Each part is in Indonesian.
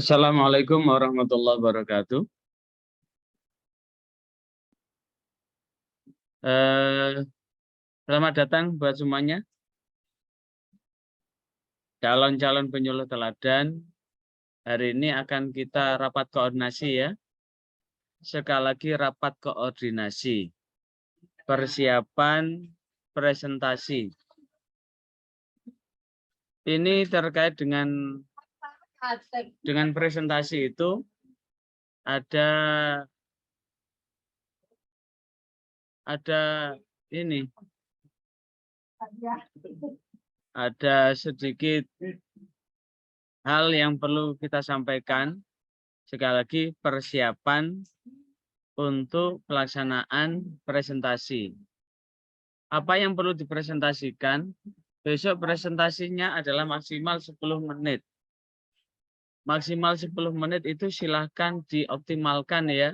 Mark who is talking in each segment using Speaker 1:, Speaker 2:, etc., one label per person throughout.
Speaker 1: Assalamualaikum warahmatullahi wabarakatuh. Selamat datang buat semuanya. Calon-calon penyuluh teladan, hari ini akan kita rapat koordinasi ya. Sekali lagi rapat koordinasi. Persiapan presentasi. Ini terkait dengan presentasi itu ada ini. Ada sedikit hal yang perlu kita sampaikan. Sekali lagi persiapan untuk pelaksanaan presentasi. Apa yang perlu dipresentasikan? Besok presentasinya adalah maksimal 10 menit. Maksimal 10 menit itu silahkan dioptimalkan ya.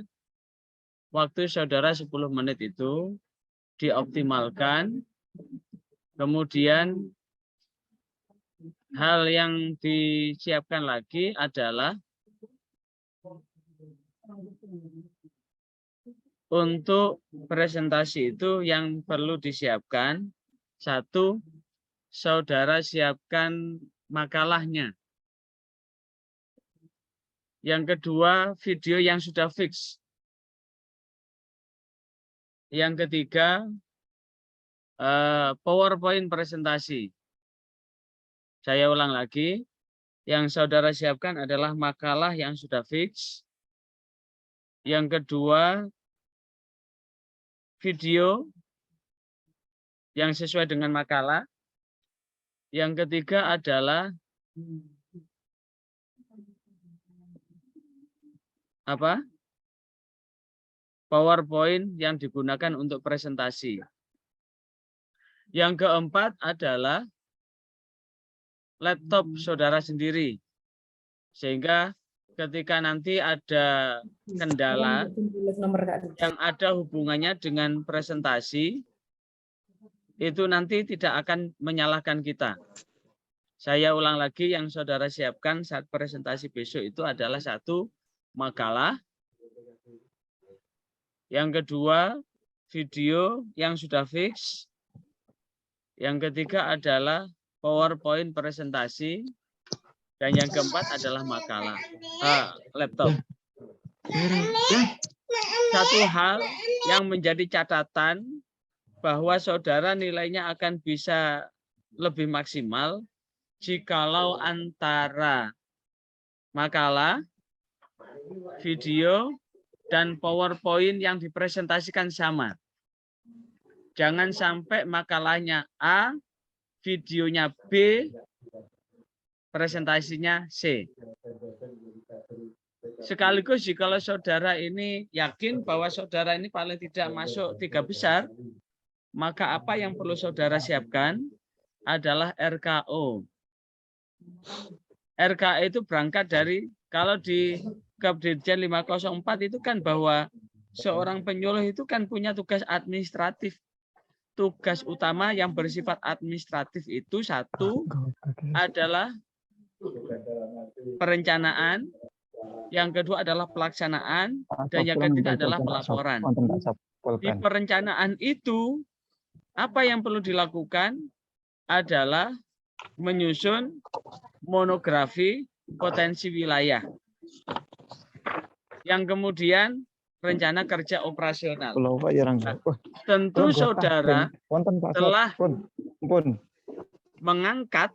Speaker 1: Waktu saudara 10 menit itu dioptimalkan. Kemudian hal yang disiapkan lagi adalah untuk presentasi itu yang perlu disiapkan, satu, saudara siapkan makalahnya. Yang kedua, video yang sudah fix. Yang ketiga, PowerPoint presentasi. Saya ulang lagi, yang saudara siapkan adalah makalah yang sudah fix. Yang kedua, video yang sesuai dengan makalah. Yang ketiga adalah PowerPoint yang digunakan untuk presentasi. Yang keempat adalah laptop saudara sendiri. Sehingga ketika nanti ada kendala yang ada hubungannya dengan presentasi, itu nanti tidak akan menyalahkan kita. Saya ulang lagi, yang saudara siapkan saat presentasi besok itu adalah satu, makalah. Yang kedua, video yang sudah fix. Yang ketiga adalah PowerPoint presentasi. Dan yang keempat adalah makalah. Laptop. Satu hal yang menjadi catatan bahwa saudara nilainya akan bisa lebih maksimal jikalau antara makalah, video, dan PowerPoint yang dipresentasikan sama. Jangan sampai makalahnya A, videonya B, presentasinya C. Sekaligus jika saudara ini yakin bahwa saudara ini paling tidak masuk 3 besar, maka apa yang perlu saudara siapkan adalah RKO. RKO itu berangkat dari, kalau di Kepdirjen 504 itu kan bahwa seorang penyuluh itu kan punya tugas administratif. Tugas utama yang bersifat administratif itu satu adalah perencanaan, yang kedua adalah pelaksanaan, dan yang ketiga adalah pelaporan. Di perencanaan itu, apa yang perlu dilakukan adalah menyusun monografi potensi wilayah. Yang kemudian rencana kerja operasional. Nah, tentu saudara telah mengangkat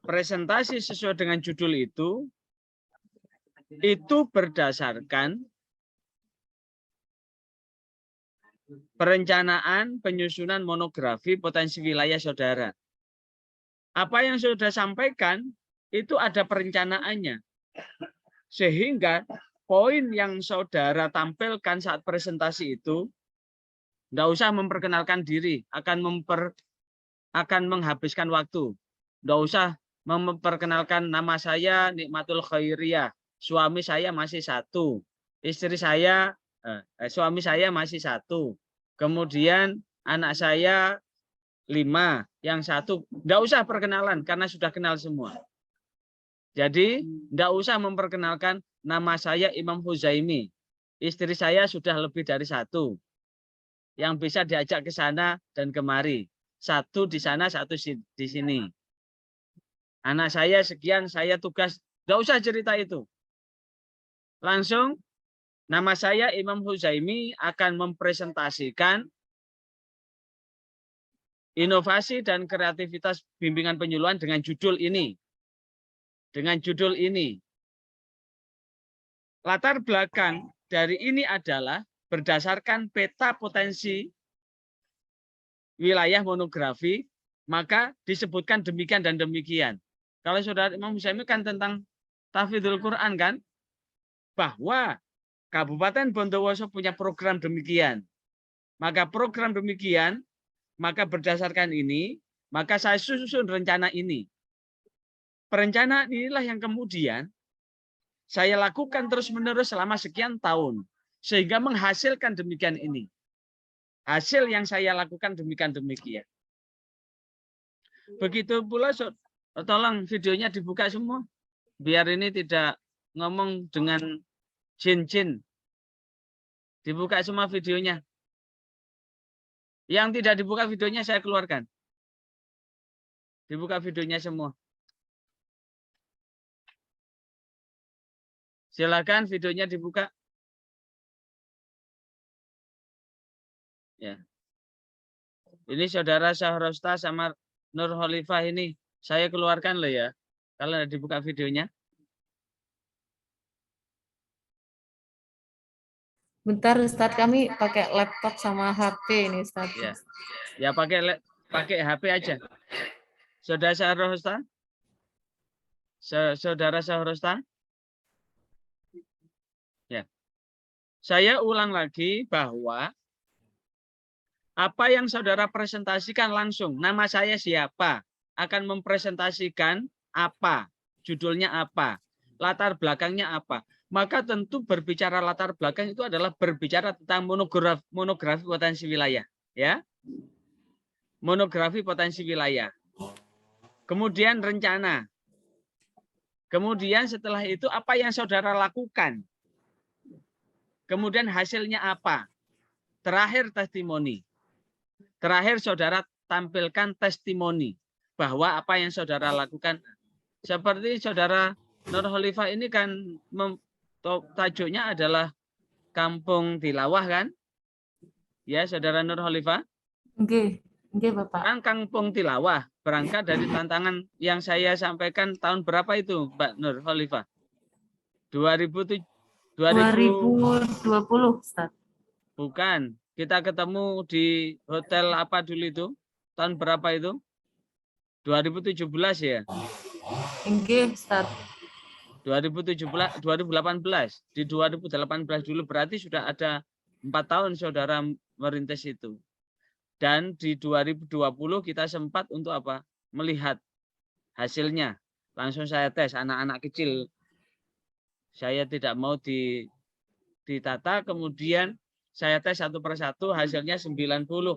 Speaker 1: presentasi sesuai dengan judul itu berdasarkan perencanaan penyusunan monografi potensi wilayah saudara. Apa yang sudah sampaikan itu ada perencanaannya. Sehingga poin yang saudara tampilkan saat presentasi itu tidak usah memperkenalkan diri, akan menghabiskan waktu. Tidak usah memperkenalkan nama saya Nikmatul Khairiyah, suami saya masih satu, suami saya masih satu, kemudian anak saya 5, yang satu enggak usah perkenalan karena sudah kenal semua. Jadi enggak usah memperkenalkan, nama saya Imam Huzaimi. Istri saya sudah lebih dari 1 yang bisa diajak ke sana dan kemari. 1 di sana, 1 di sini. Anak saya sekian, saya tugas. Enggak usah cerita itu. Langsung nama saya Imam Huzaimi akan mempresentasikan inovasi dan kreativitas bimbingan penyuluhan dengan judul ini. Dengan judul ini. Latar belakang dari ini adalah berdasarkan peta potensi wilayah monografi, maka disebutkan demikian dan demikian. Kalau saudara Imam Huzaimi kan tentang tahfidzul Quran kan, bahwa Kabupaten Bondowoso punya program demikian. Maka program demikian, maka berdasarkan ini, maka saya susun rencana ini. Perencanaan inilah yang kemudian saya lakukan terus-menerus selama sekian tahun. Sehingga menghasilkan demikian ini. Hasil yang saya lakukan demikian. Begitu pula, tolong videonya dibuka semua. Biar ini tidak ngomong dengan jin-jin. Dibuka semua videonya. Yang tidak dibuka videonya saya keluarkan. Dibuka videonya semua. Silakan videonya dibuka. Ya. Ini saudara Syahrosta sama Nur Khalifah ini saya keluarkan loh ya. Kalau dibuka videonya.
Speaker 2: Bentar Ustadz, kami pakai laptop sama HP ini Ustadz.
Speaker 1: Ya, ya pakai HP aja. Saudara Syahrosta? Saudara Syahrosta? Ya. Saya ulang lagi bahwa apa yang saudara presentasikan langsung, nama saya siapa, akan mempresentasikan apa, judulnya apa, latar belakangnya apa. Maka tentu berbicara latar belakang itu adalah berbicara tentang monografi potensi wilayah, ya. Monografi potensi wilayah. Kemudian rencana. Kemudian setelah itu apa yang saudara lakukan. Kemudian hasilnya apa? Terakhir testimoni. Terakhir saudara tampilkan testimoni bahwa apa yang saudara lakukan. Seperti saudara Nur Khalifah ini kan tajuknya adalah Kampung Tilawah kan? Ya, saudara Nur Khalifah?
Speaker 2: Oke, Bapak.
Speaker 1: Kan Kampung Tilawah berangkat dari tantangan yang saya sampaikan tahun berapa itu, Mbak Nur Khalifah? 2020,
Speaker 2: Ustaz.
Speaker 1: Bukan. Kita ketemu di hotel apa dulu itu? Tahun berapa itu? 2017 ya?
Speaker 2: Enggak, Ustaz.
Speaker 1: 2018. Di 2018 dulu berarti sudah ada 4 tahun saudara merintis itu. Dan di 2020 kita sempat untuk apa? Melihat hasilnya. Langsung saya tes anak-anak kecil. Saya tidak mau ditata, kemudian saya tes satu persatu, hasilnya 90. 2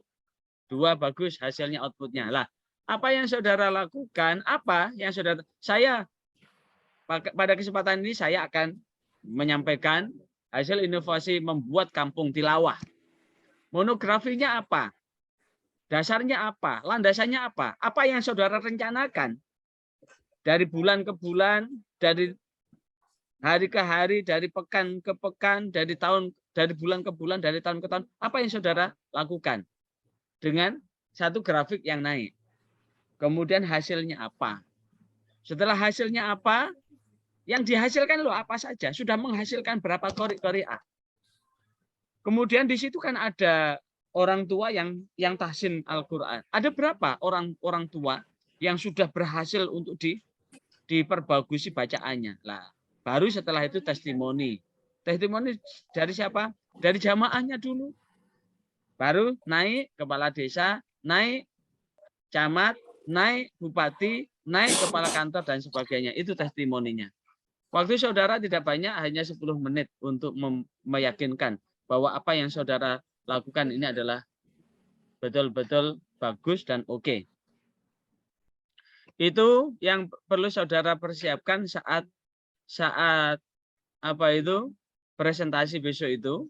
Speaker 1: bagus hasilnya, outputnya. Lah, apa yang saudara lakukan? Apa yang saudara? Saya pada kesempatan ini saya akan menyampaikan hasil inovasi membuat kampung tilawah. Monografinya apa? Dasarnya apa? Landasannya apa? Apa yang saudara rencanakan? Dari bulan ke bulan, dari hari ke hari, dari pekan ke pekan, dari bulan ke bulan, dari tahun ke tahun. Apa yang saudara lakukan? Dengan satu grafik yang naik. Kemudian hasilnya apa? Setelah hasilnya apa? Yang dihasilkan loh apa saja? Sudah menghasilkan berapa qari'ah? Kemudian di situ kan ada orang tua yang tahsin Al-Qur'an. Ada berapa orang tua yang sudah berhasil untuk diperbagusi bacaannya? Lah, baru setelah itu testimoni. Testimoni dari siapa? Dari jamaahnya dulu. Baru naik kepala desa, naik camat, naik bupati, naik kepala kantor dan sebagainya. Itu testimoninya. Waktu saudara tidak banyak, hanya 10 menit untuk meyakinkan bahwa apa yang saudara lakukan ini adalah betul-betul bagus dan oke. Itu yang perlu saudara persiapkan saat apa itu presentasi besok itu.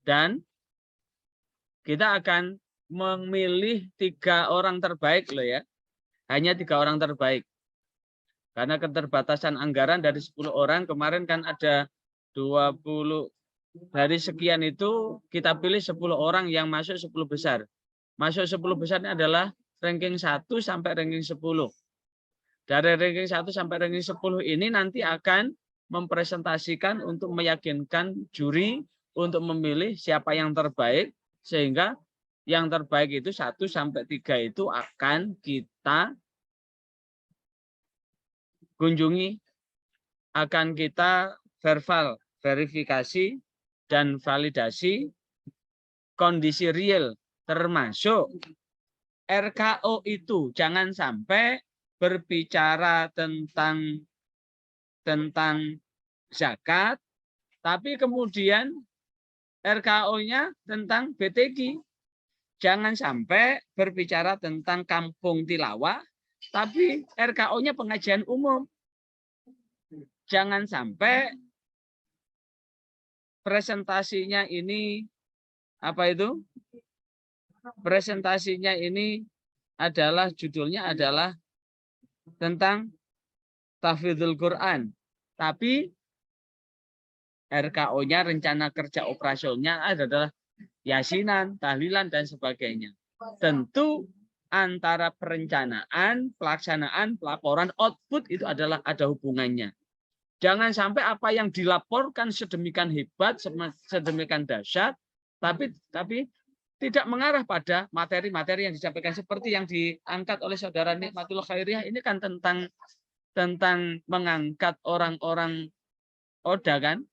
Speaker 1: Dan kita akan memilih 3 orang terbaik loh ya. Hanya 3 orang terbaik. Karena keterbatasan anggaran dari 10 orang, kemarin kan ada 20, dari sekian itu kita pilih 10 orang yang masuk 10 besar. Masuk 10 besar ini adalah ranking 1 sampai ranking 10. Dari ranking 1 sampai ranking 10 ini nanti akan mempresentasikan untuk meyakinkan juri untuk memilih siapa yang terbaik, sehingga yang terbaik itu 1 sampai 3 itu akan kita kunjungi, akan kita verifikasi dan validasi kondisi real, termasuk RKO itu jangan sampai berbicara tentang zakat, tapi kemudian RKO-nya tentang BTQ. Jangan sampai berbicara tentang kampung tilawah, tapi RKO-nya pengajian umum. Jangan sampai presentasinya ini apa itu? Presentasinya ini adalah judulnya adalah tentang tahfidzul Quran, tapi RKO-nya rencana kerja operasionalnya adalah yasinan, tahlilan dan sebagainya. Tentu antara perencanaan, pelaksanaan, pelaporan, output itu adalah ada hubungannya. Jangan sampai apa yang dilaporkan sedemikian hebat, sedemikian dahsyat, tapi tidak mengarah pada materi-materi yang disampaikan seperti yang diangkat oleh saudara Nikmatul Khairiyah. Ini kan tentang mengangkat orang-orang ODA kan,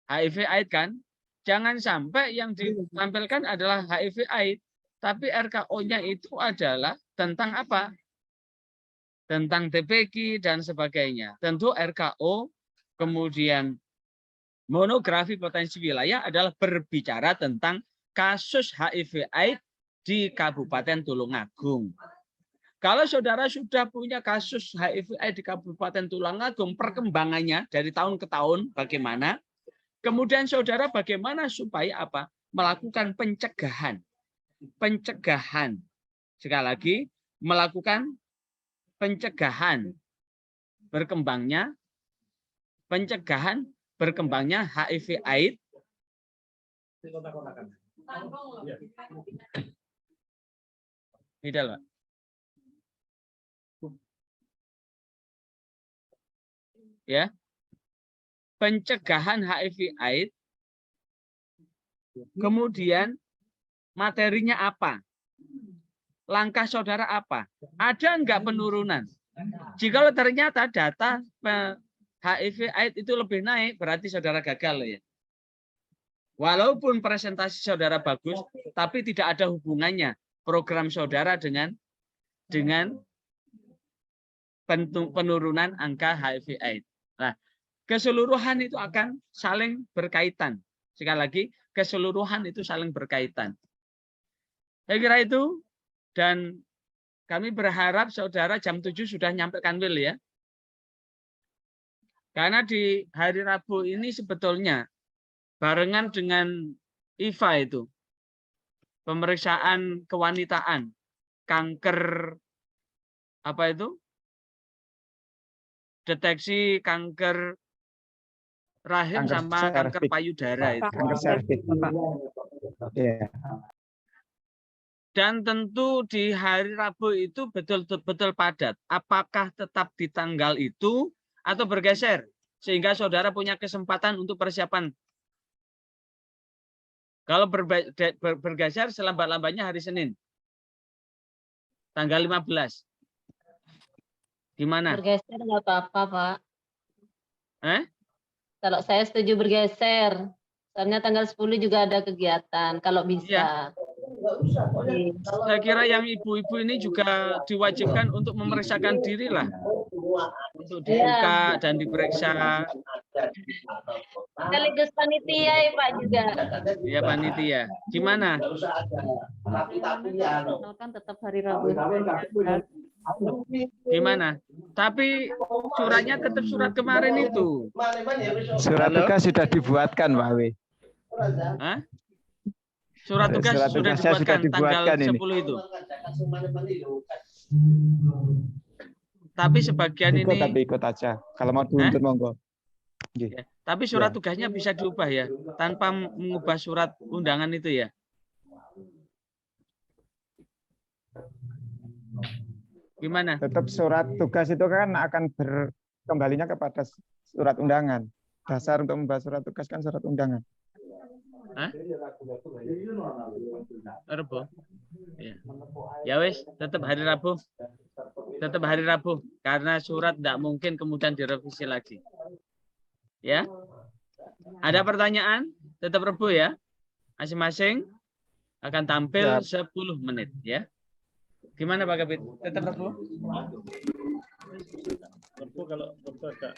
Speaker 1: HIV/AIDS kan. Jangan sampai yang ditampilkan adalah HIV/AIDS, tapi RKO-nya itu adalah tentang apa? Tentang TPQ dan sebagainya. Tentu RKO, kemudian monografi potensi wilayah adalah berbicara tentang kasus HIV/AIDS di Kabupaten Tulungagung. Kalau saudara sudah punya kasus HIV/AIDS di Kabupaten Tulungagung, perkembangannya dari tahun ke tahun bagaimana? Kemudian saudara bagaimana supaya apa? Melakukan pencegahan. Pencegahan. Sekali lagi, melakukan pencegahan berkembangnya HIV/AIDS tidak, Pak. Ya. Pencegahan HIV/AIDS. Kemudian materinya apa? Langkah saudara apa? Ada enggak penurunan? Jika ternyata data HIV/AIDS itu lebih naik, berarti saudara gagal loh ya. Walaupun presentasi saudara bagus, tapi tidak ada hubungannya program saudara dengan penurunan angka HIV/AIDS. Nah, keseluruhan itu akan saling berkaitan. Sekali lagi, keseluruhan itu saling berkaitan. Saya kira itu. Dan kami berharap saudara jam 7 sudah nyampaikan will ya. Karena di hari Rabu ini sebetulnya barengan dengan IFA itu. Pemeriksaan kewanitaan. Kanker apa itu? Deteksi kanker rahim sama kanker payudara itu.
Speaker 3: Kanker serviks. Iya.
Speaker 1: Dan tentu di hari Rabu itu betul-betul padat. Apakah tetap di tanggal itu atau bergeser? Sehingga saudara punya kesempatan untuk persiapan. Kalau bergeser selambat-lambatnya hari Senin. Tanggal 15. Gimana?
Speaker 2: Bergeser nggak apa-apa, Pak.
Speaker 1: Kalau
Speaker 2: saya setuju bergeser. Soalnya tanggal 10 juga ada kegiatan, kalau bisa.
Speaker 1: Iya. Saya kira yang ibu-ibu ini juga diwajibkan untuk memeriksakan diri lah. Untuk dibuka dan diperiksa.
Speaker 2: Sekaligus panitia ya Pak juga.
Speaker 1: Ya panitia. Gimana?
Speaker 2: Kan tetap hari Rabu.
Speaker 1: Gimana? Tapi suratnya tetap surat kemarin itu.
Speaker 3: Surat
Speaker 1: Halo?
Speaker 3: tugas sudah dibuatkan, Pak Awi.
Speaker 1: Hah? Surat tugas
Speaker 3: Surat
Speaker 1: sudah
Speaker 3: tugasnya sudah
Speaker 1: dibuatkan tanggal
Speaker 3: dibuatkan ini.
Speaker 1: 10 itu. Tapi sebagian
Speaker 3: Ikut
Speaker 1: ini
Speaker 3: tapi ikut aja. Kalau mau diuntut monggo. Nggih.
Speaker 1: ya, tapi surat
Speaker 3: Ya.
Speaker 1: tugasnya bisa diubah ya, tanpa mengubah surat undangan itu ya. Gimana?
Speaker 3: Tetap surat tugas itu kan akan berkembalinya kepada surat undangan. Dasar untuk membahas surat tugas kan surat undangan.
Speaker 1: Hah? Rabu. Ya. Ya wes, tetap hari Rabu. Tetap hari Rabu karena surat tidak mungkin kemudian direvisi lagi. Ya. Ada pertanyaan? Tetap Rabu ya. Masing-masing akan tampil 10 menit ya. Gimana Pak Kabit? Tetap Rabu? Rabu kalau agak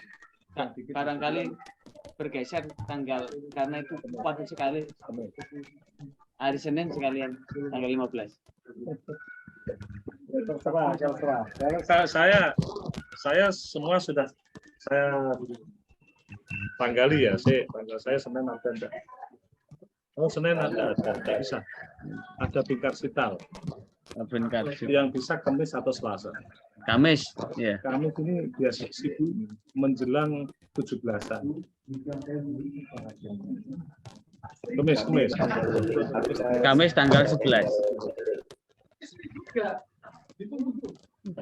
Speaker 1: barangkali bergeser tanggal karena itu padat sekali. Hari Senin sekalian tanggal 15.
Speaker 4: Saya semua sudah saya tanggali ya, tanggal saya Senin ada. Oh Senin ada, tidak bisa. Ada Bingkar Sital. Yang bisa Kamis atau Selasa.
Speaker 1: Kamis, ya.
Speaker 4: Kamis ini biasa sibuk menjelang 17-an.
Speaker 1: Kamis tanggal 11.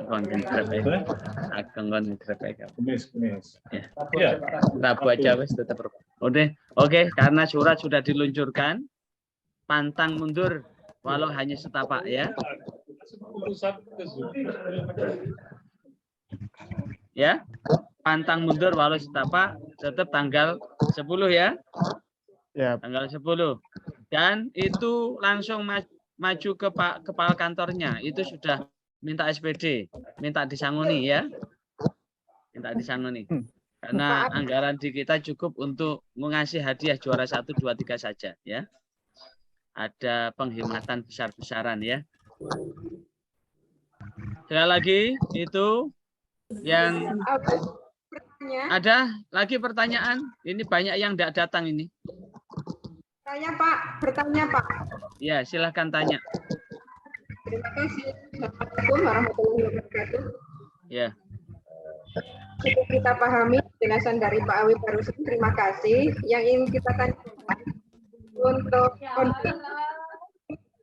Speaker 1: Konten
Speaker 4: Kamis.
Speaker 1: Ya. Rabu aja wes tetap Rabu. Oke, karena surat sudah diluncurkan, pantang mundur walau hanya setapak ya. Ya, pantang mundur walau setapak, tetap tanggal 10 ya.
Speaker 3: Ya.
Speaker 1: Tanggal 10. Dan itu langsung maju ke Pak Kepala Kantornya. Itu sudah minta SPD, minta disangoni ya. Minta disangoni. Karena anggaran di kita cukup untuk mengasih hadiah juara 1, 2, 3 saja ya. Ada penghematan besar-besaran ya. Sekali lagi itu yang ada lagi pertanyaan. Ini banyak yang tidak datang ini.
Speaker 5: Saya Pak, bertanya Pak.
Speaker 1: Ya, silahkan tanya.
Speaker 5: Terima kasih. Assalamualaikum warahmatullahi wabarakatuh.
Speaker 1: Ya.
Speaker 5: Cukup kita pahami penjelasan dari Pak Awi barusan. Terima kasih. Yang ingin kita tanyakan untuk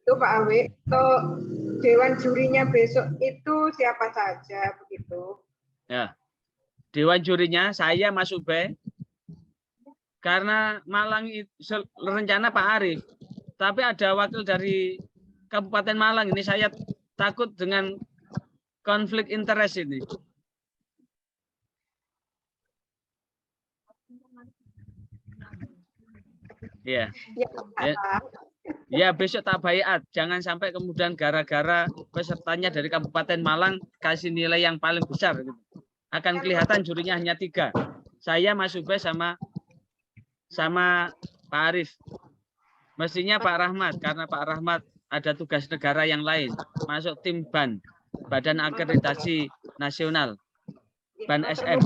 Speaker 5: itu Pak Awi, untuk dewan jurinya besok itu siapa saja begitu?
Speaker 1: Ya. Dewan jurinya saya Mas Ube. Karena Malang itu rencana Pak Arief, tapi ada wakil dari Kabupaten Malang ini, saya takut dengan konflik interest ini. Ya. Ya, besok tak baiat. Jangan sampai kemudian gara-gara pesertanya dari Kabupaten Malang kasih nilai yang paling besar. Akan kelihatan jurinya hanya 3. Saya, Mas Ube, sama Pak Arief. Mestinya Pak Rahmat, karena Pak Rahmat ada tugas negara yang lain. Masuk tim BAN, Badan Akreditasi Nasional, BAN SF,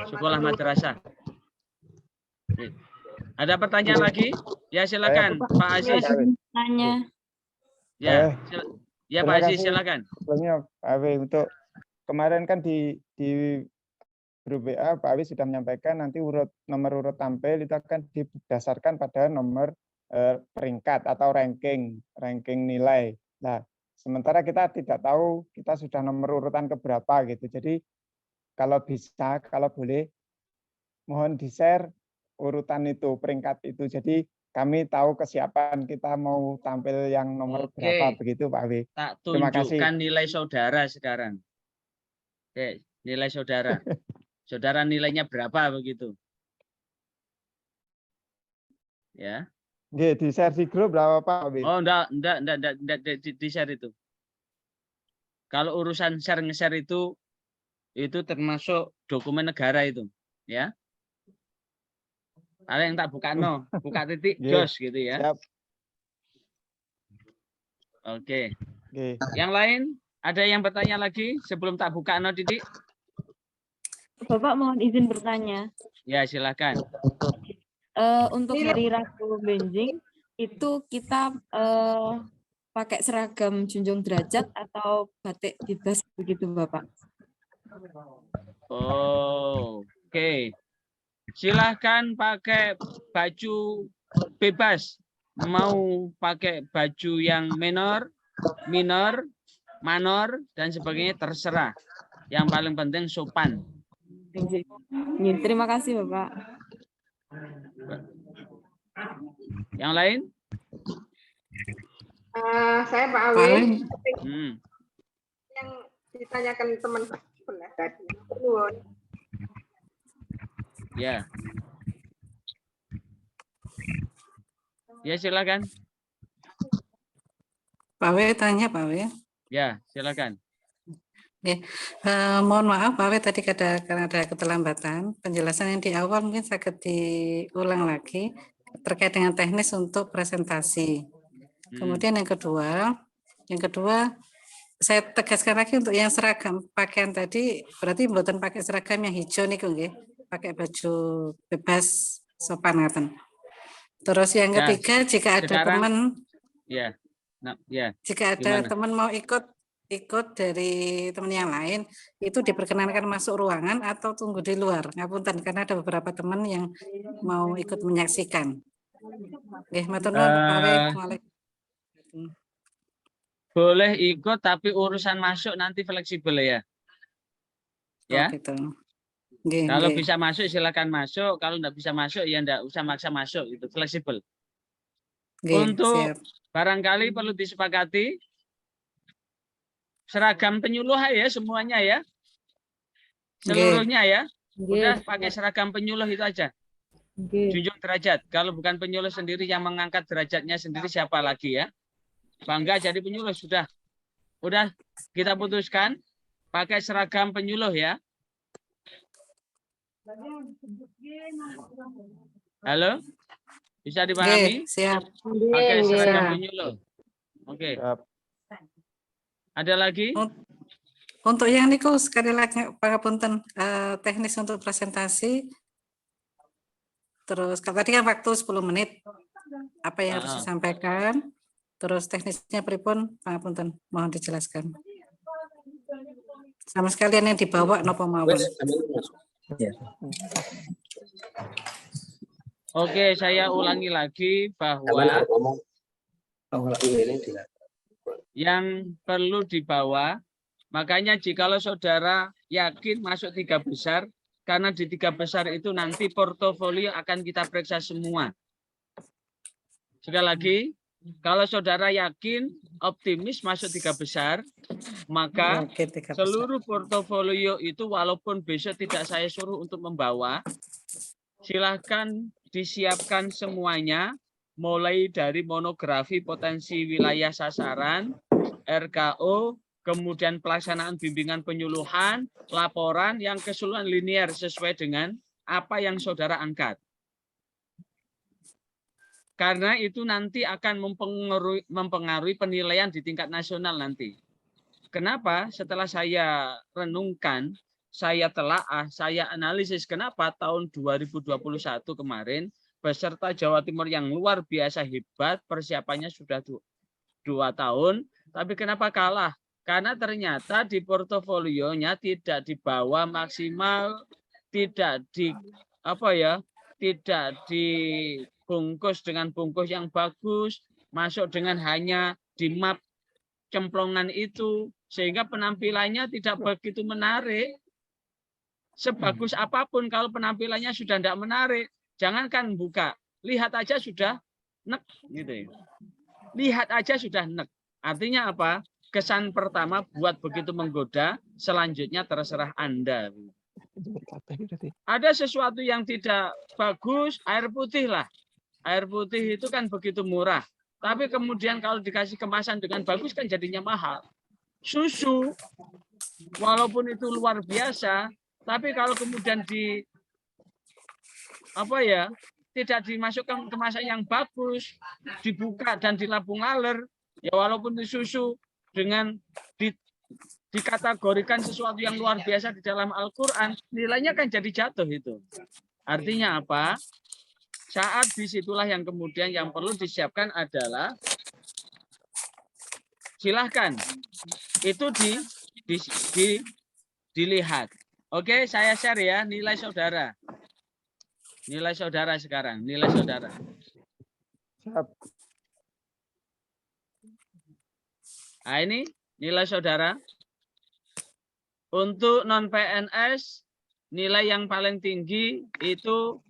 Speaker 1: Sekolah Madrasah. Ada pertanyaan lagi? Ya silakan Pak Aziz.
Speaker 2: Tanya.
Speaker 1: Ya, Pak Aziz silakan.
Speaker 3: Sebelumnya Pak Awi, untuk kemarin kan di grup WA Pak Awi sudah menyampaikan nanti nomor urut tampil itu akan didasarkan pada nomor peringkat atau ranking nilai. Nah, sementara kita tidak tahu kita sudah nomor urutan keberapa gitu. Jadi kalau bisa, kalau boleh mohon di-share urutan itu, peringkat itu. Jadi kami tahu kesiapan kita mau tampil yang nomor berapa begitu Pak Awi.
Speaker 1: Tak
Speaker 3: Terima kasih.
Speaker 1: tunjukkan nilai saudara sekarang. Oke, nilai saudara. Saudara nilainya berapa begitu? Ya.
Speaker 3: Nggih, di-share di grup berapa Pak Awi?
Speaker 1: Oh, enggak di-share itu. Kalau urusan share-nge-share itu termasuk dokumen negara itu, ya. Ada yang tak buka no, buka titik
Speaker 3: Nggih.
Speaker 1: jos gitu ya.
Speaker 3: Siap.
Speaker 1: Oke.
Speaker 3: Oke.
Speaker 1: Yang lain ada yang bertanya lagi sebelum tak buka no titik?
Speaker 6: Bapak mohon izin bertanya.
Speaker 1: Ya silakan.
Speaker 6: Untuk hari Rabu Benjing itu kita pakai seragam junjung derajat atau batik bebas begitu Bapak?
Speaker 1: Oh, oke. Silahkan pakai baju bebas. Mau pakai baju yang minor, manor, dan sebagainya terserah. Yang paling penting sopan.
Speaker 6: Terima kasih Bapak.
Speaker 1: Yang lain?
Speaker 5: Saya Pak Awi,
Speaker 1: Hmm.
Speaker 5: yang ditanyakan teman sebelah tadi. Nuwun.
Speaker 1: Ya. Ya silakan.
Speaker 7: Pak W tanya Pak W.
Speaker 1: Ya silakan.
Speaker 7: Mohon maaf Pak W tadi karena ada keterlambatan. Penjelasan yang di awal mungkin sakit diulang lagi terkait dengan teknis untuk presentasi. Kemudian yang kedua saya tegaskan lagi untuk yang seragam pakaian tadi berarti mboten pakai seragam yang hijau nih nggih, pakai baju bebas sopan ngaten. Terus yang
Speaker 1: Ya,
Speaker 7: ketiga jika ada
Speaker 1: sekarang-
Speaker 7: teman
Speaker 1: Ya. Nah, ya.
Speaker 7: jika ada
Speaker 1: Gimana?
Speaker 7: teman mau ikut dari teman yang lain itu diperkenankan masuk ruangan atau tunggu di luar. Ngapunten karena ada beberapa teman yang mau ikut menyaksikan. Nggih, matur nuwun Pak W. Waalaikumsalam.
Speaker 1: Boleh ikut tapi urusan masuk nanti fleksibel ya. Ya.
Speaker 7: Oh, gitu. Nggih,
Speaker 1: Kalau
Speaker 7: nggih.
Speaker 1: bisa masuk silakan masuk, kalau enggak bisa masuk ya enggak usah maksa masuk, itu fleksibel.
Speaker 7: Nggih,
Speaker 1: Untuk
Speaker 7: siap.
Speaker 1: barangkali perlu disepakati seragam penyuluh ya semuanya ya. Seluruhnya ya. Udah pakai seragam penyuluh itu aja. Junjung derajat. Kalau bukan penyuluh sendiri yang mengangkat derajatnya sendiri siapa lagi ya? Bangga jadi penyuluh sudah. Udah kita putuskan pakai seragam penyuluh ya. Halo? Bisa dipahami?
Speaker 7: Nggih, siap.
Speaker 1: Pakai
Speaker 2: Nggih,
Speaker 1: seragam
Speaker 2: nggih.
Speaker 1: penyuluh. Oke.
Speaker 3: Siap.
Speaker 1: Ada lagi?
Speaker 7: Untuk yang niku sekali lagi pangapunten teknis untuk presentasi. Terus tadi kan waktu 10 menit. Apa yang harus disampaikan? Terus teknisnya pripun pangapunten, mohon dijelaskan. Sama sekalian yang dibawa napa mawon.
Speaker 1: Oke, saya ulangi lagi bahwa yang perlu dibawa, makanya jikalau saudara yakin masuk 3 besar, karena di 3 besar itu nanti portofolio akan kita periksa semua. Sekali lagi, kalau saudara yakin, optimis masuk 3 besar, maka
Speaker 7: Oke, 3 besar.
Speaker 1: seluruh portofolio itu walaupun besok tidak saya suruh untuk membawa, silahkan disiapkan semuanya, mulai dari monografi potensi wilayah sasaran, RKO, kemudian pelaksanaan bimbingan penyuluhan, laporan yang keseluruhan linear sesuai dengan apa yang saudara angkat. Karena itu nanti akan mempengaruhi penilaian di tingkat nasional nanti. Kenapa? Setelah saya renungkan, saya telaah, saya analisis kenapa tahun 2021 kemarin peserta Jawa Timur yang luar biasa hebat, persiapannya sudah 2 tahun, tapi kenapa kalah? Karena ternyata di portofolionya tidak dibawa maksimal, tidak dibungkus dengan bungkus yang bagus, masuk dengan hanya di map cemplongan itu, sehingga penampilannya tidak begitu menarik. Sebagus apapun kalau penampilannya sudah tidak menarik, jangankan buka, lihat aja sudah nek gitu ya. Lihat aja sudah nek. Artinya apa? Kesan pertama buat begitu menggoda, selanjutnya terserah Anda. Ada sesuatu yang tidak bagus, air putih lah. Air putih itu kan begitu murah. Tapi kemudian kalau dikasih kemasan dengan bagus kan jadinya mahal. Susu, walaupun itu luar biasa, tapi kalau kemudian tidak dimasukkan kemasan yang bagus, dibuka dan dilabung laler, ya walaupun disusu dengan dikategorikan sesuatu yang luar biasa di dalam Al-Quran, nilainya kan jadi jatuh itu. Artinya apa? Saat disitulah yang kemudian yang perlu disiapkan adalah silahkan itu dilihat. Oke, saya share ya nilai saudara. Nilai saudara sekarang, nilai saudara.
Speaker 3: Siap.
Speaker 1: Nah, ini nilai saudara. Untuk non-PNS, nilai yang paling tinggi itu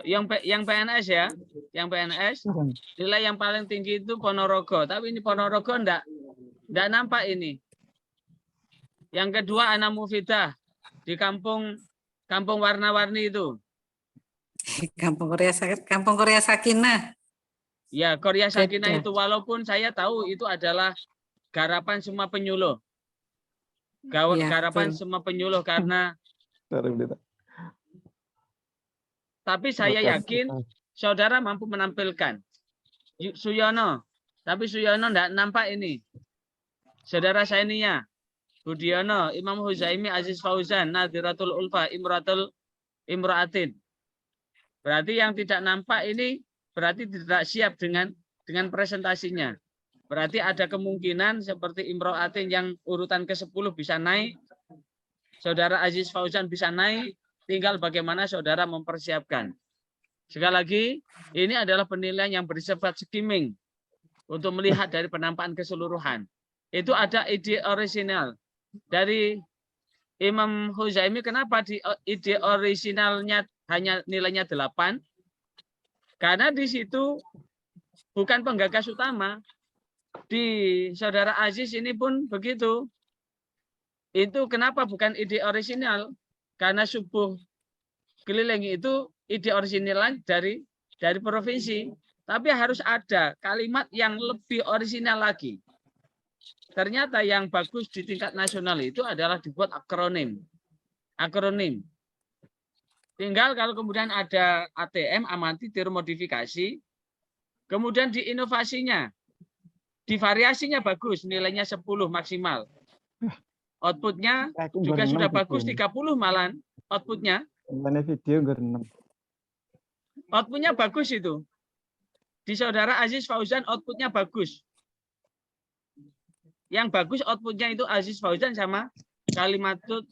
Speaker 1: yang PNS ya. Yang PNS, nilai yang paling tinggi itu Ponorogo. Tapi ini Ponorogo enggak nampak ini. Yang kedua Ana Mufidah di kampung warna-warni itu.
Speaker 7: Kampung Korea Sakinah.
Speaker 1: Ya, Korea Sakinah
Speaker 7: Beda.
Speaker 1: itu walaupun saya tahu itu adalah garapan semua penyuluh.
Speaker 7: Ya,
Speaker 1: Garapan
Speaker 7: betul.
Speaker 1: semua penyuluh karena tapi saya yakin saudara mampu menampilkan. Suyono, tapi Suyono enggak nampak ini. Saudara Sainia, Budiono, Imam Huzaimi, Aziz Fauzan, Nadiratul Ulfa, Imra'atin. Berarti yang tidak nampak ini berarti tidak siap dengan presentasinya. Berarti ada kemungkinan seperti Imra'atin yang urutan ke-10 bisa naik. Saudara Aziz Fauzan bisa naik. Tinggal bagaimana saudara mempersiapkan. Sekali lagi, ini adalah penilaian yang bersifat skimming untuk melihat dari penampakan keseluruhan. Itu ada ide orisinal dari Imam Huzaimi. Kenapa di ide orisinalnya hanya nilainya 8? Karena di situ bukan penggagas utama. Di saudara Aziz ini pun begitu. Itu kenapa bukan ide orisinal? Karena subuh keliling itu ide orisinal dari provinsi. Tapi harus ada kalimat yang lebih orisinal lagi. Ternyata yang bagus di tingkat nasional itu adalah dibuat akronim. Tinggal kalau kemudian ada ATM, amati, tiru, modifikasi. Kemudian di inovasinya, di variasinya bagus, nilainya 10 maksimal. Outputnya juga sudah bagus, 30 malah outputnya.
Speaker 3: Video 6.
Speaker 1: Outputnya bagus itu. Di saudara Aziz Fauzan outputnya bagus. Yang bagus outputnya itu Aziz Fauzan sama kalimatul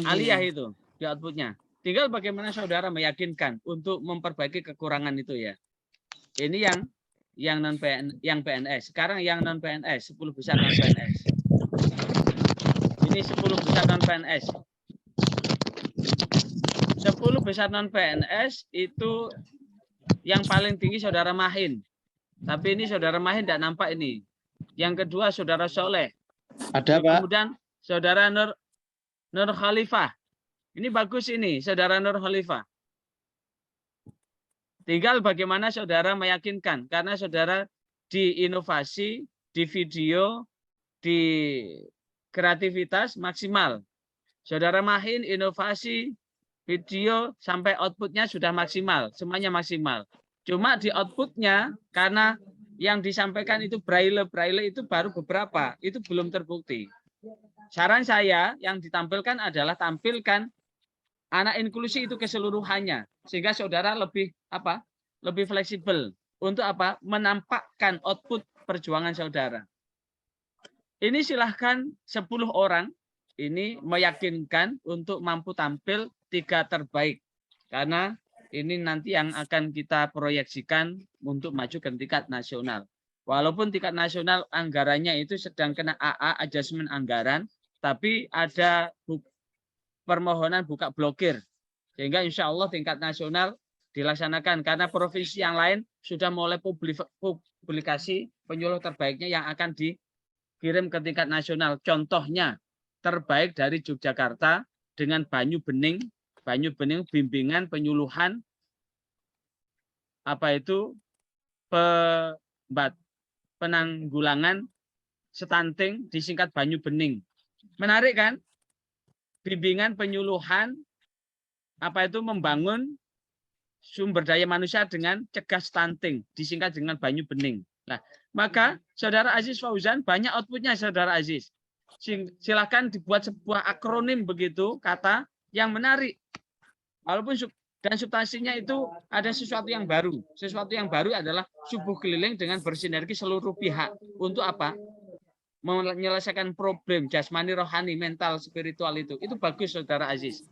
Speaker 1: aliyah itu di outputnya. Tinggal bagaimana saudara meyakinkan untuk memperbaiki kekurangan itu ya. Ini yang PNS. Sekarang yang non PNS, 10 besar non PNS. Ini 10 besar non PNS. 10 besar non PNS itu yang paling tinggi saudara Mahin. Tapi ini saudara Mahin tidak nampak ini. Yang kedua saudara Soleh.
Speaker 8: Ada, Pak.
Speaker 1: Kemudian saudara Nur Khalifah. Ini bagus ini, saudara Nur Khalifah. Tinggal bagaimana saudara meyakinkan. Karena saudara di inovasi, di video, di kreativitas maksimal. Saudara Mahin inovasi, video sampai outputnya sudah maksimal. Semuanya maksimal. Cuma di outputnya karena yang disampaikan itu braille itu baru beberapa. Itu belum terbukti. Saran saya yang ditampilkan adalah tampilkan anak inklusi itu keseluruhannya. Sehingga saudara lebih fleksibel untuk menampakkan output perjuangan saudara. Ini silahkan 10 orang ini meyakinkan untuk mampu tampil 3 terbaik. Karena ini nanti yang akan kita proyeksikan untuk maju ke tingkat nasional. Walaupun tingkat nasional anggarannya itu sedang kena AA, adjustment anggaran, tapi ada permohonan buka blokir. Sehingga insya Allah tingkat nasional dilaksanakan karena provinsi yang lain sudah mulai publikasi penyuluh terbaiknya yang akan dikirim ke tingkat nasional. Contohnya terbaik dari Yogyakarta dengan Banyu Bening bimbingan penyuluhan penanggulangan stunting disingkat Banyu Bening. Menarik kan? bimbingan penyuluhan apa itu membangun sumber daya manusia dengan cegah stunting, disingkat dengan Banyu Bening. Nah, maka Saudara Aziz Fauzan banyak outputnya Saudara Aziz. Silakan dibuat sebuah akronim begitu kata yang menarik. Walaupun dan substansinya itu ada sesuatu yang baru. Sesuatu yang baru adalah subuh keliling dengan bersinergi seluruh pihak. Untuk apa? Menyelesaikan problem jasmani, rohani, mental, spiritual itu. Itu bagus Saudara Aziz.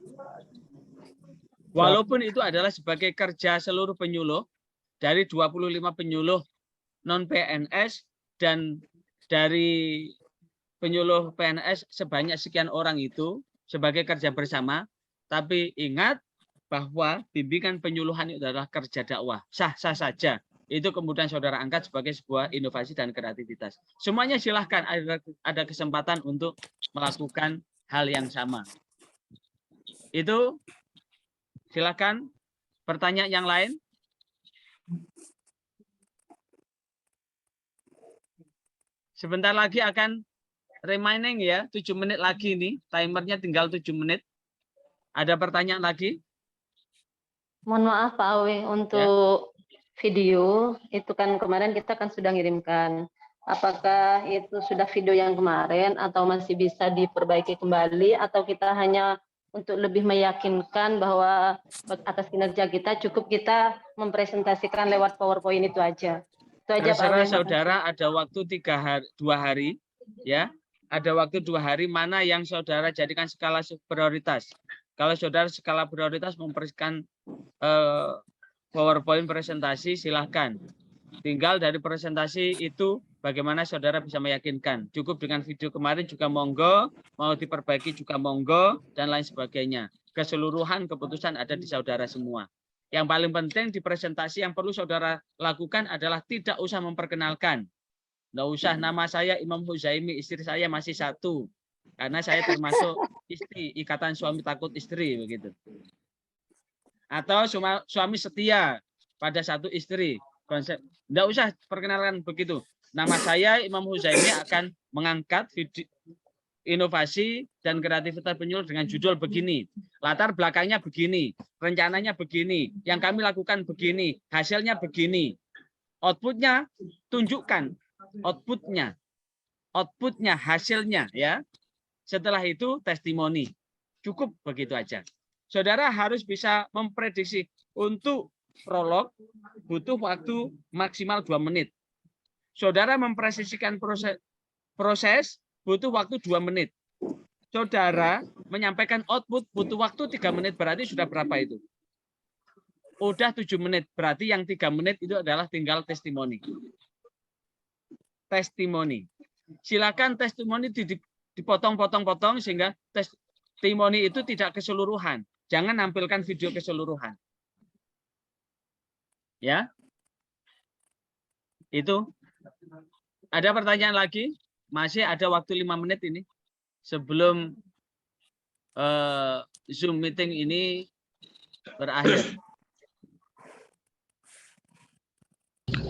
Speaker 1: Walaupun itu adalah sebagai kerja seluruh penyuluh dari 25 penyuluh non-PNS dan dari penyuluh PNS sebanyak sekian orang itu sebagai kerja bersama. Tapi ingat bahwa bimbingan penyuluhan itu adalah kerja dakwah. Sah-sah saja. Itu kemudian saudara angkat sebagai sebuah inovasi dan kreativitas. Semuanya silahkan ada kesempatan untuk melakukan hal yang sama. Itu silakan pertanyaan yang lain. Sebentar lagi akan remaining ya, 7 menit lagi nih. Timernya tinggal 7 menit. Ada pertanyaan lagi?
Speaker 2: Mohon maaf Pak Awe, untuk video itu kan kemarin kita kan sudah ngirimkan. Apakah itu sudah video yang kemarin atau masih bisa diperbaiki kembali atau kita hanya untuk lebih meyakinkan bahwa atas kinerja kita cukup kita mempresentasikan lewat PowerPoint itu aja. Itu aja Pak Awe.
Speaker 1: Saudara ada waktu 2 hari ya. Ada waktu 2 hari mana yang saudara jadikan skala prioritas. Kalau saudara skala prioritas memberikan PowerPoint presentasi, silahkan. Tinggal dari presentasi itu bagaimana saudara bisa meyakinkan. Cukup dengan video kemarin juga monggo, mau diperbaiki juga monggo, dan lain sebagainya. Keseluruhan keputusan ada di saudara semua. Yang paling penting di presentasi yang perlu saudara lakukan adalah tidak usah memperkenalkan. Nggak usah nama saya Imam Huzaimi, istri saya masih 1. Karena saya termasuk istri, ikatan suami takut istri begitu. Atau suami setia pada 1 istri. Konsep nggak usah perkenalkan begitu. Nama saya Imam Huzaimi akan mengangkat video, inovasi dan kreativitas penyuluh dengan judul begini. Latar belakangnya begini, rencananya begini, yang kami lakukan begini, hasilnya begini. Outputnya tunjukkan outputnya, hasilnya ya. Setelah itu testimoni. Cukup begitu aja. Saudara harus bisa memprediksi untuk prolog butuh waktu maksimal 2 menit. Saudara mempresisikan proses butuh waktu 2 menit. Saudara menyampaikan output butuh waktu 3 menit, berarti sudah berapa itu? Udah 7 menit, berarti yang 3 menit itu adalah tinggal testimoni. Testimoni. Silakan testimoni dipotong-potong-potong sehingga testimoni itu tidak keseluruhan. Jangan nampilkan video keseluruhan. Ya. Itu. Ada pertanyaan lagi? Masih ada waktu 5 menit ini. Sebelum Zoom meeting ini berakhir.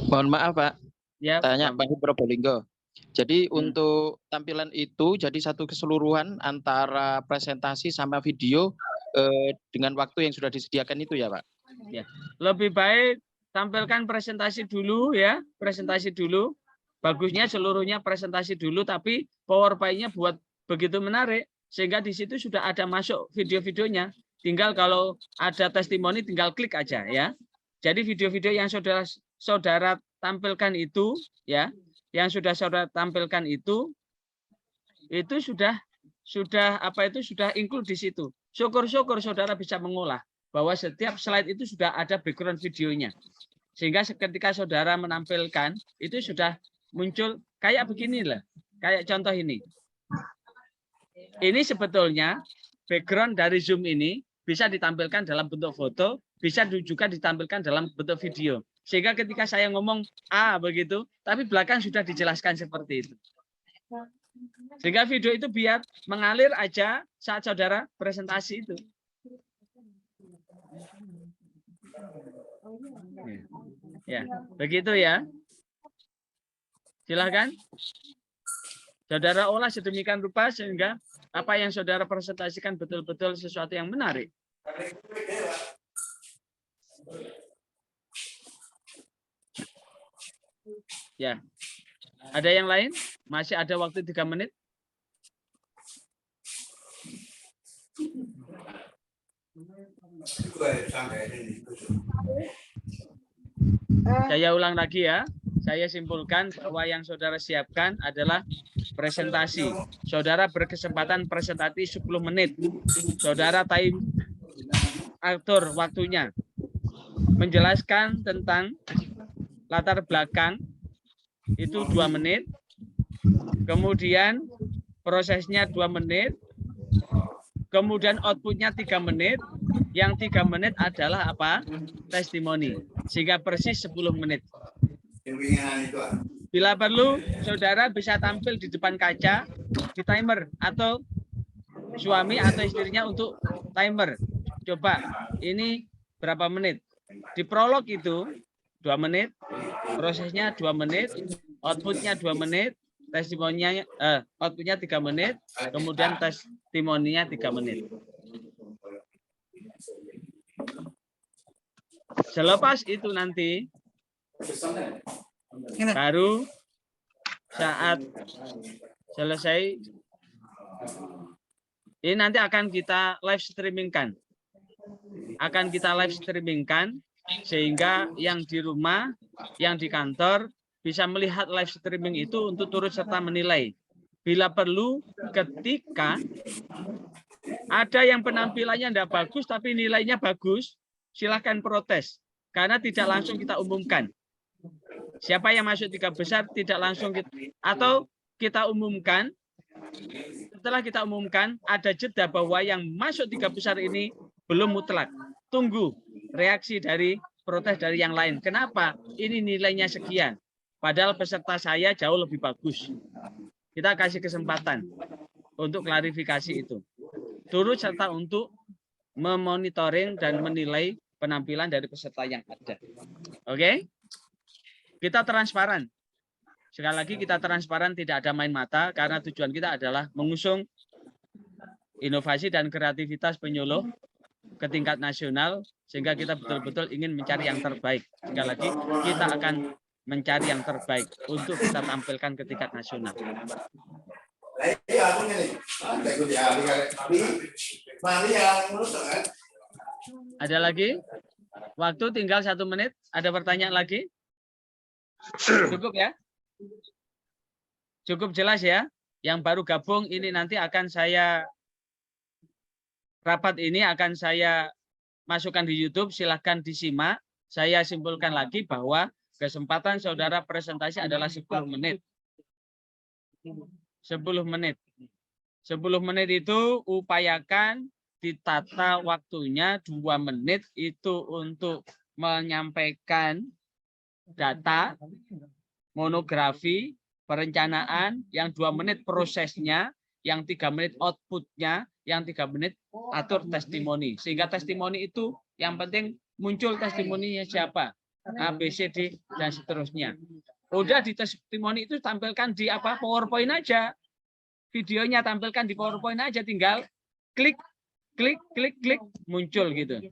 Speaker 8: Mohon maaf Pak.
Speaker 1: Ya,
Speaker 8: tanya Pak Probolinggo. Jadi untuk tampilan itu jadi satu keseluruhan antara presentasi sama video dengan waktu yang sudah disediakan itu ya Pak?
Speaker 1: Ya. Lebih baik tampilkan presentasi dulu ya, presentasi dulu. Bagusnya seluruhnya presentasi dulu, tapi PowerPoint-nya buat begitu menarik sehingga di situ sudah ada masuk video-videonya. Tinggal kalau ada testimoni tinggal klik aja ya. Jadi video-video yang saudara tampilkan itu ya, yang sudah saudara tampilkan itu sudah include di situ. Syukur-syukur saudara bisa mengolah bahwa setiap slide itu sudah ada background videonya. Sehingga ketika saudara menampilkan itu sudah muncul kayak beginilah. Kayak contoh ini. Ini sebetulnya background dari Zoom ini bisa ditampilkan dalam bentuk foto, bisa juga ditampilkan dalam bentuk video. Sehingga ketika saya ngomong A begitu, tapi belakang sudah dijelaskan seperti itu. Sehingga video itu biar mengalir aja saat saudara presentasi itu. Ya, begitu ya. Silakan. Saudara olah sedemikian rupa sehingga apa yang saudara presentasikan betul-betul sesuatu yang menarik. Ya. Ada yang lain? Masih ada waktu 3 menit. Saya ulang lagi ya. Saya simpulkan bahwa yang saudara siapkan adalah presentasi. Saudara berkesempatan presentasi 10 menit. Saudara atur waktunya. Menjelaskan tentang latar belakang itu 2 menit. Kemudian prosesnya 2 menit. Kemudian outputnya 3 menit. Yang 3 menit adalah apa? Testimoni. Sehingga persis 10 menit. Bila perlu, saudara bisa tampil di depan kaca, di timer, atau suami atau istrinya untuk timer. Coba, ini berapa menit? Di prolog itu 2 menit, prosesnya 2 menit, outputnya 2 menit, testimoninya outputnya 3 menit, kemudian testimoninya 3 menit. Selepas itu nanti baru saat selesai ini nanti akan kita live streamingkan. Sehingga yang di rumah, yang di kantor bisa melihat live streaming itu untuk turut serta menilai. Bila perlu, ketika ada yang penampilannya tidak bagus tapi nilainya bagus, silakan protes. Karena tidak langsung kita umumkan. Siapa yang masuk 3 besar tidak langsung atau kita umumkan. Setelah kita umumkan, ada jeda bahwa yang masuk 3 besar ini belum mutlak. Tunggu reaksi dari protes dari yang lain. Kenapa? Ini nilainya sekian. Padahal peserta saya jauh lebih bagus. Kita kasih kesempatan untuk klarifikasi itu. Turut serta untuk memonitoring dan menilai penampilan dari peserta yang ada. Oke? Kita transparan. Sekali lagi kita transparan, tidak ada main mata, karena tujuan kita adalah mengusung inovasi dan kreativitas penyuluh ke tingkat nasional, sehingga kita betul-betul ingin mencari yang terbaik. Sekali lagi, kita akan mencari yang terbaik untuk kita tampilkan ke tingkat nasional. Ada lagi? Waktu tinggal 1 menit. Ada pertanyaan lagi? Cukup ya? Cukup jelas ya? Yang baru gabung ini nanti akan saya rapat ini akan saya masukkan di YouTube, silahkan disimak. Saya simpulkan lagi bahwa kesempatan saudara presentasi adalah 10 menit. 10 menit. 10 menit itu upayakan ditata waktunya 2 menit itu untuk menyampaikan data, monografi, perencanaan, yang 2 menit prosesnya, yang 3 menit outputnya, yang 3 menit atur testimoni. Sehingga testimoni itu yang penting muncul testimoninya siapa, A, B, C, D, dan seterusnya. Udah di testimoni itu tampilkan di PowerPoint aja. Videonya tampilkan di PowerPoint aja, tinggal klik, muncul gitu.